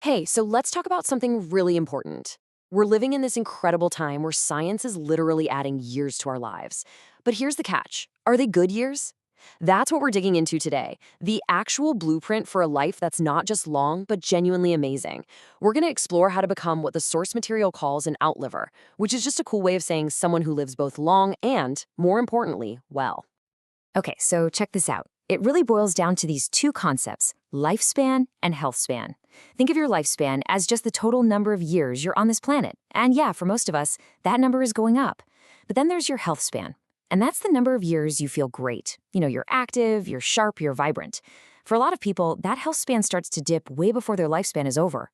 Hey, so let's talk about something really important. We're living in this incredible time where science is literally adding years to our lives. But here's the catch. Are they good years? That's what we're digging into today. The actual blueprint for a life that's not just long, but genuinely amazing. We're going to explore how to become what the source material calls an outliver, which is just a cool way of saying someone who lives both long and, more importantly, well. Okay, so check this out. It really boils down to these two concepts, lifespan and healthspan. Think of your lifespan as just the total number of years you're on this planet. And yeah, for most of us, that number is going up. But then there's your healthspan. And that's the number of years you feel great. You know, you're active, you're sharp, you're vibrant. For a lot of people, that healthspan starts to dip way before their lifespan is over.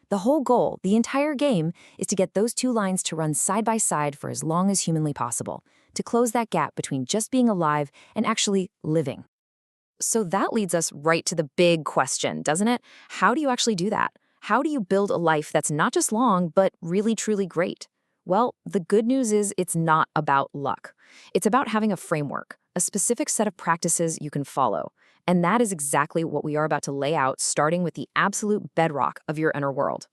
The whole goal, the entire game, is to get those two lines to run side by side for as long as humanly possible, to close that gap between just being alive and actually living. So that leads us right to the big question, doesn't it? How do you actually do that? How do you build a life that's not just long, but really, truly great? Well, the good news is it's not about luck. It's about having a framework, a specific set of practices you can follow. And that is exactly what we are about to lay out, starting with the absolute bedrock of your inner world.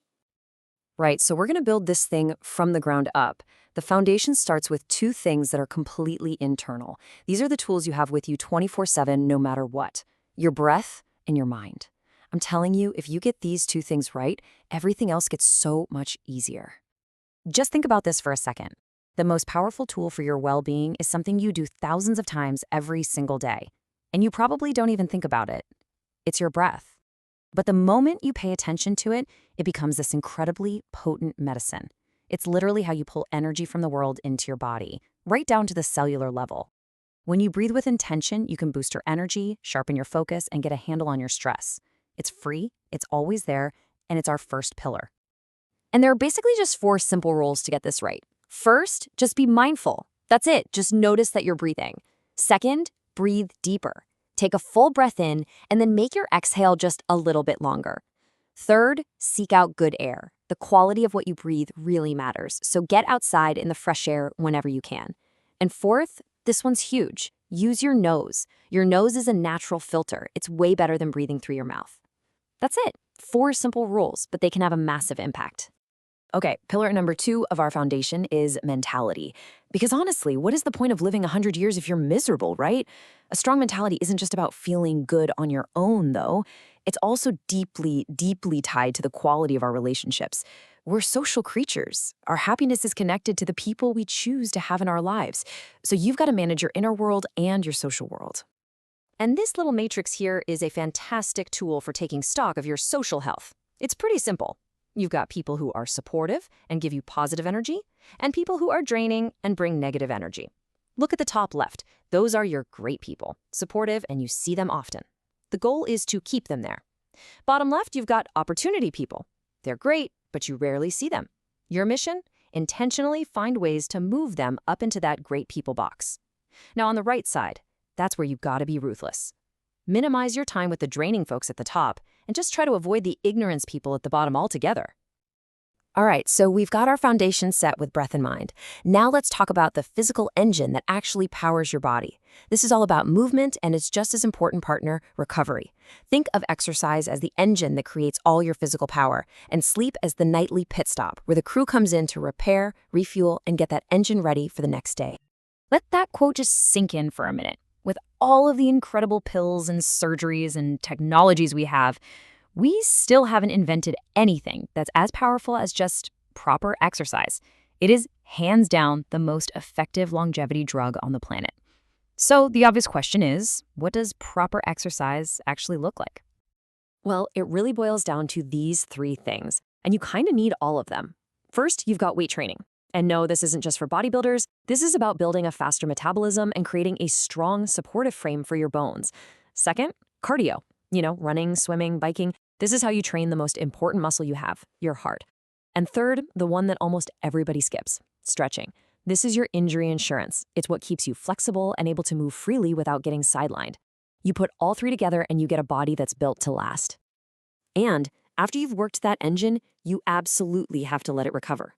Right, so we're going to build this thing from the ground up. The foundation starts with two things that are completely internal. These are the tools you have with you 24/7, no matter what. Your breath and your mind. I'm telling you, if you get these two things right, everything else gets so much easier. Just think about this for a second. The most powerful tool for your well-being is something you do thousands of times every single day. And you probably don't even think about it. It's your breath. But the moment you pay attention to it, it becomes this incredibly potent medicine. It's literally how you pull energy from the world into your body, right down to the cellular level. When you breathe with intention, you can boost your energy, sharpen your focus, and get a handle on your stress. It's free, it's always there, and it's our first pillar. And there are basically just 4 simple rules to get this right. First, just be mindful. That's it, just notice that you're breathing. Second, breathe deeper. Take a full breath in, and then make your exhale just a little bit longer. Third, seek out good air. The quality of what you breathe really matters, so get outside in the fresh air whenever you can. And fourth, this one's huge. Use your nose. Your nose is a natural filter. It's way better than breathing through your mouth. That's it. 4 simple rules, but they can have a massive impact. Okay, pillar number 2 of our foundation is mentality. Because honestly, what is the point of living 100 years if you're miserable, right? A strong mentality isn't just about feeling good on your own, though. It's also deeply, deeply tied to the quality of our relationships. We're social creatures. Our happiness is connected to the people we choose to have in our lives. So you've got to manage your inner world and your social world. And this little matrix here is a fantastic tool for taking stock of your social health. It's pretty simple. You've got people who are supportive and give you positive energy, and people who are draining and bring negative energy. Look at the top left. Those are your great people, supportive, and you see them often. The goal is to keep them there. Bottom left, you've got opportunity people. They're great, but you rarely see them. Your mission? Intentionally find ways to move them up into that great people box. Now on the right side, that's where you've got to be ruthless. Minimize your time with the draining folks at the top and just try to avoid the ignorance people at the bottom altogether. All right, so we've got our foundation set with breath in mind. Now let's talk about the physical engine that actually powers your body. This is all about movement, and it's just as important, partner, recovery. Think of exercise as the engine that creates all your physical power, and sleep as the nightly pit stop where the crew comes in to repair, refuel, and get that engine ready for the next day. Let that quote just sink in for a minute. With all of the incredible pills and surgeries and technologies we have, we still haven't invented anything that's as powerful as just proper exercise. It is hands down the most effective longevity drug on the planet. So the obvious question is, what does proper exercise actually look like? Well, it really boils down to these 3 things, and you kind of need all of them. First, you've got weight training. And no, this isn't just for bodybuilders. This is about building a faster metabolism and creating a strong, supportive frame for your bones. Second, cardio. Running, swimming, biking. This is how you train the most important muscle you have, your heart. And third, the one that almost everybody skips, stretching. This is your injury insurance. It's what keeps you flexible and able to move freely without getting sidelined. You put all 3 together and you get a body that's built to last. And after you've worked that engine, you absolutely have to let it recover.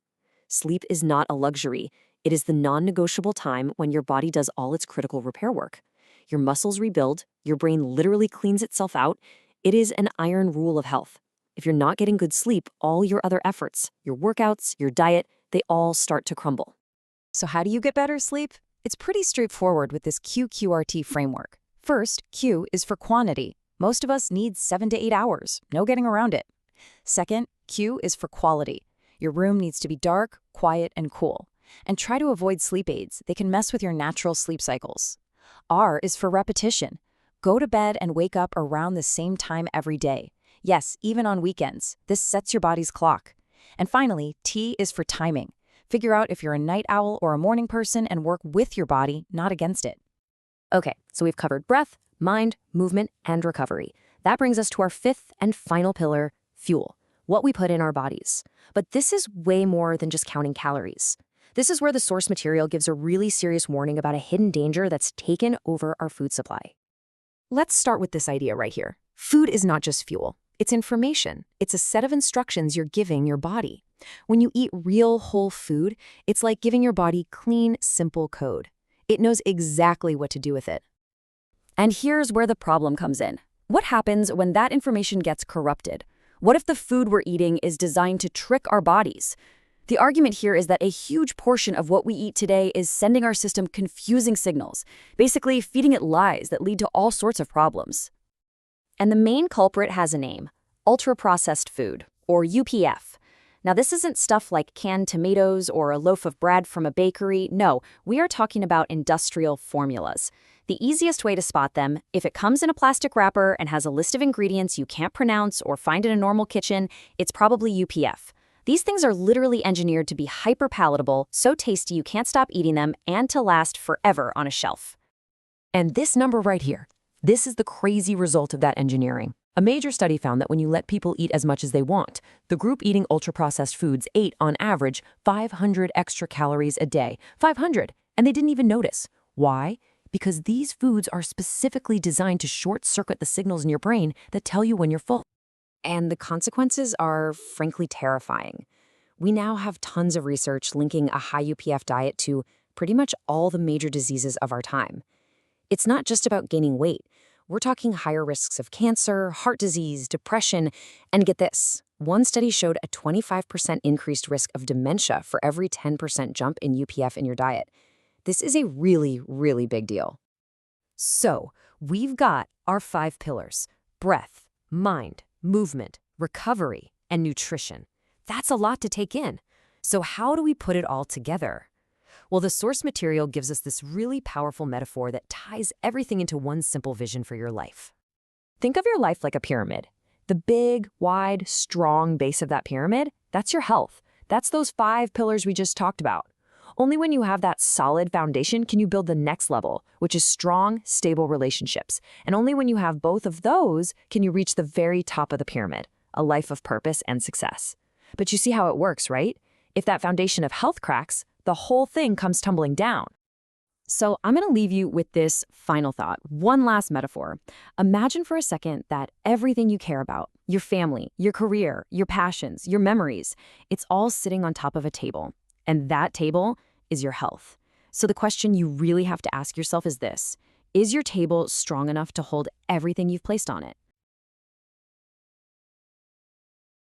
Sleep is not a luxury. It is the non-negotiable time when your body does all its critical repair work. Your muscles rebuild, your brain literally cleans itself out. It is an iron rule of health. If you're not getting good sleep, all your other efforts, your workouts, your diet, they all start to crumble. So how do you get better sleep? It's pretty straightforward with this QQRT framework. First, Q is for quantity. Most of us need 7 to 8 hours. No getting around it. Second, Q is for quality. Your room needs to be dark, quiet, and cool. And try to avoid sleep aids. They can mess with your natural sleep cycles. R is for repetition. Go to bed and wake up around the same time every day. Yes, even on weekends. This sets your body's clock. And finally, T is for timing. Figure out if you're a night owl or a morning person and work with your body, not against it. Okay, so we've covered breath, mind, movement, and recovery. That brings us to our fifth and final pillar, fuel, what we put in our bodies. But this is way more than just counting calories. This is where the source material gives a really serious warning about a hidden danger that's taken over our food supply. Let's start with this idea right here. Food is not just fuel. It's information. It's a set of instructions you're giving your body. When you eat real whole food, it's like giving your body clean, simple code. It knows exactly what to do with it. And here's where the problem comes in. What happens when that information gets corrupted? What if the food we're eating is designed to trick our bodies? The argument here is that a huge portion of what we eat today is sending our system confusing signals, basically feeding it lies that lead to all sorts of problems. And the main culprit has a name, ultra-processed food, or UPF. Now, this isn't stuff like canned tomatoes or a loaf of bread from a bakery. No, we are talking about industrial formulas. The easiest way to spot them, if it comes in a plastic wrapper and has a list of ingredients you can't pronounce or find in a normal kitchen, it's probably UPF. These things are literally engineered to be hyper-palatable, so tasty you can't stop eating them, and to last forever on a shelf. And this number right here, this is the crazy result of that engineering. A major study found that when you let people eat as much as they want, the group eating ultra-processed foods ate, on average, 500 extra calories a day. 500! And they didn't even notice. Why? Because these foods are specifically designed to short-circuit the signals in your brain that tell you when you're full. And the consequences are, frankly, terrifying. We now have tons of research linking a high UPF diet to pretty much all the major diseases of our time. It's not just about gaining weight. We're talking higher risks of cancer, heart disease, depression, and get this. One study showed a 25% increased risk of dementia for every 10% jump in UPF in your diet. This is a really, really big deal. So, we've got our 5 pillars: breath, mind, movement, recovery, and nutrition. That's a lot to take in. So how do we put it all together? Well, the source material gives us this really powerful metaphor that ties everything into one simple vision for your life. Think of your life like a pyramid. The big, wide, strong base of that pyramid, that's your health. That's those 5 pillars we just talked about. Only when you have that solid foundation can you build the next level, which is strong, stable relationships. And only when you have both of those can you reach the very top of the pyramid, a life of purpose and success. But you see how it works, right? If that foundation of health cracks, the whole thing comes tumbling down. So I'm going to leave you with this final thought, one last metaphor. Imagine for a second that everything you care about, your family, your career, your passions, your memories, it's all sitting on top of a table. And that table is your health. So the question you really have to ask yourself is this: is your table strong enough to hold everything you've placed on it?